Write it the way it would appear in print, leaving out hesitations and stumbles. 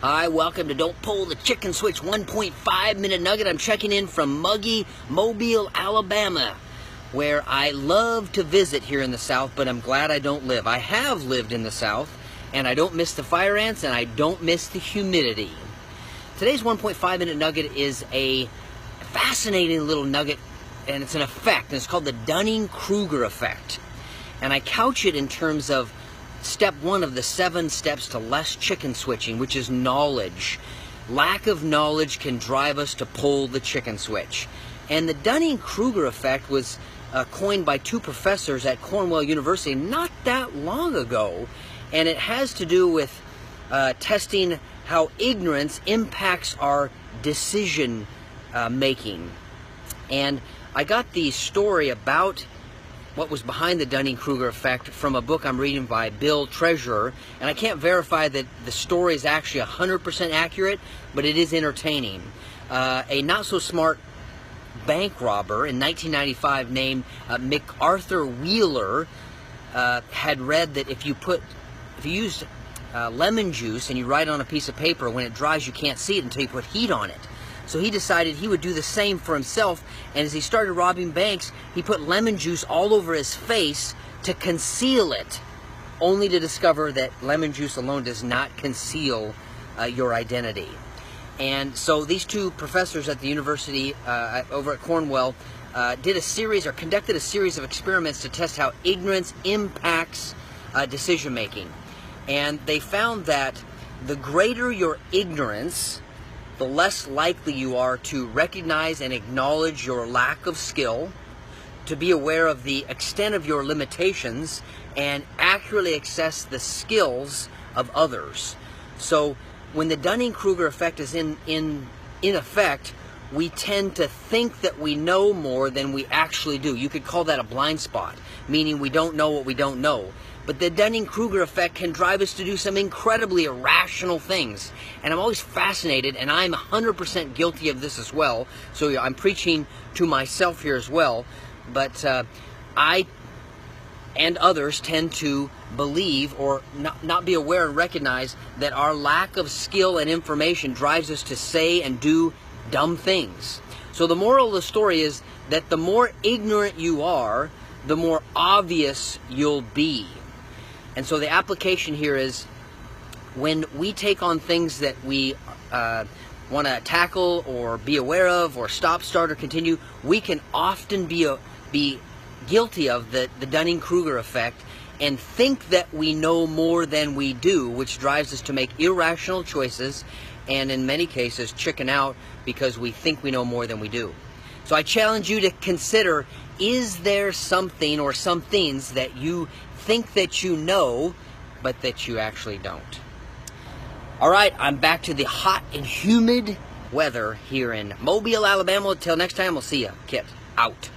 Hi, welcome to Don't Pull the Chicken Switch 1.5 Minute Nugget. I'm checking in from muggy Mobile, Alabama, where I love to visit here in the South, but I'm glad I don't live. I have lived in the South, and I don't miss the fire ants, and I don't miss the humidity. Today's 1.5 Minute Nugget is a fascinating little nugget, and it's an effect, and it's called the Dunning-Kruger effect. And I couch it in terms of step one of the 7 steps to less chicken switching, which is knowledge. Lack of knowledge can drive us to pull the chicken switch. And the Dunning-Kruger effect was coined by 2 professors at Cornell University not that long ago. And it has to do with testing how ignorance impacts our decision making. And I got the story about what was behind the Dunning-Kruger effect from a book I'm reading by Bill Treasurer, and I can't verify that the story is actually 100% accurate, but it is entertaining. A not-so-smart bank robber in 1995 named MacArthur Wheeler had read that if you used lemon juice and you write it on a piece of paper, when it dries you can't see it until you put heat on it. So he decided he would do the same for himself, and as he started robbing banks, he put lemon juice all over his face to conceal it, only to discover that lemon juice alone does not conceal your identity. And so these 2 professors at the university over at Cornell conducted a series of experiments to test how ignorance impacts decision making. And they found that the greater your ignorance, the less likely you are to recognize and acknowledge your lack of skill, to be aware of the extent of your limitations, and accurately assess the skills of others. So when the Dunning-Kruger effect is in effect, we tend to think that we know more than we actually do. You could call that a blind spot, meaning we don't know what we don't know. But the Dunning-Kruger effect can drive us to do some incredibly irrational things. And I'm always fascinated, and I'm 100% guilty of this as well. So I'm preaching to myself here as well. But I and others tend to believe or not be aware and recognize that our lack of skill and information drives us to say and do dumb things. So the moral of the story is that the more ignorant you are, the more obvious you'll be. And so the application here is, when we take on things that we want to tackle or be aware of or stop, start, or continue, we can often be guilty of the Dunning-Kruger effect and think that we know more than we do, which drives us to make irrational choices and in many cases chicken out because we think we know more than we do. So I challenge you to consider, is there something or some things that you think that you know, but that you actually don't? All right, I'm back to the hot and humid weather here in Mobile, Alabama. Until next time, we'll see you. Kit, out.